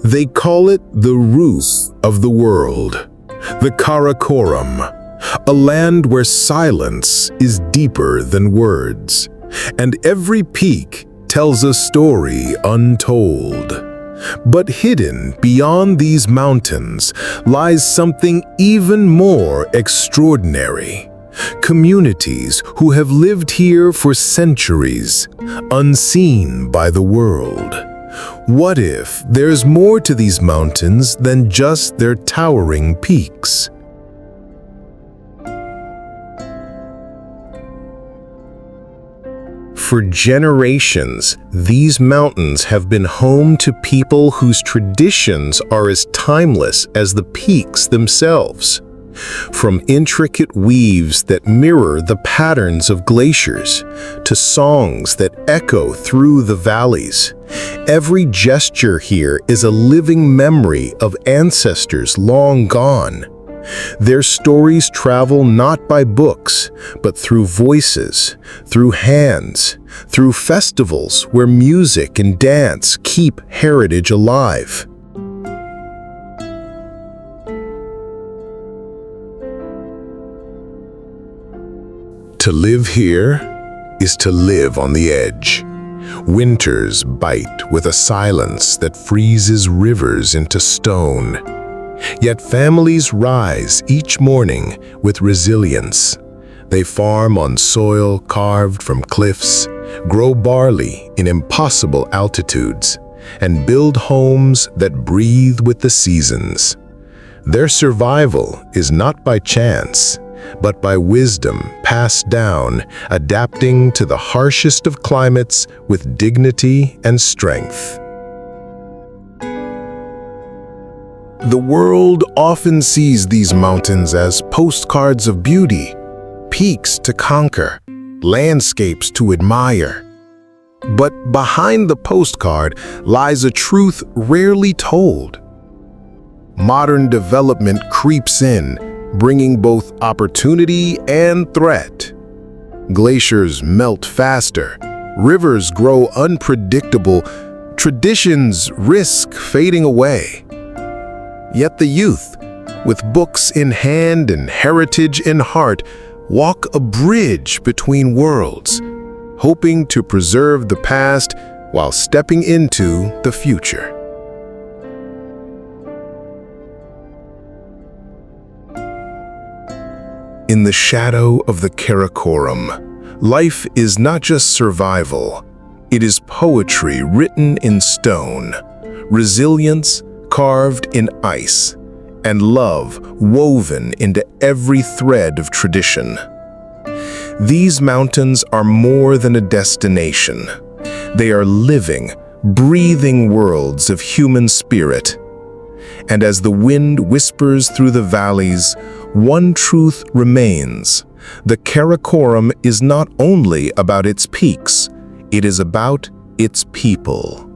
They call it the roof of the world, the Karakoram, a land where silence is deeper than words, and every peak tells a story untold. But hidden beyond these mountains lies something even more extraordinary. Communities who have lived here for centuries, unseen by the world. What if there's more to these mountains than just their towering peaks? For generations, these mountains have been home to people whose traditions are as timeless as the peaks themselves. From intricate weaves that mirror the patterns of glaciers, to songs that echo through the valleys, every gesture here is a living memory of ancestors long gone. Their stories travel not by books, but through voices, through hands, through festivals where music and dance keep heritage alive. To live here is to live on the edge. Winters bite with a silence that freezes rivers into stone. Yet families rise each morning with resilience. They farm on soil carved from cliffs, grow barley in impossible altitudes, and build homes that breathe with the seasons. Their survival is not by chance, but by wisdom passed down, adapting to the harshest of climates with dignity and strength. The world often sees these mountains as postcards of beauty, peaks to conquer, landscapes to admire. But behind the postcard lies a truth rarely told. Modern development creeps in, bringing both opportunity and threat. Glaciers melt faster, rivers grow unpredictable, traditions risk fading away. Yet the youth, with books in hand and heritage in heart, walk a bridge between worlds, hoping to preserve the past while stepping into the future. In the shadow of the Karakoram, life is not just survival, it is poetry written in stone, resilience carved in ice, and love woven into every thread of tradition. These mountains are more than a destination. They are living, breathing worlds of human spirit. And as the wind whispers through the valleys, one truth remains. The Karakoram is not only about its peaks, it is about its people.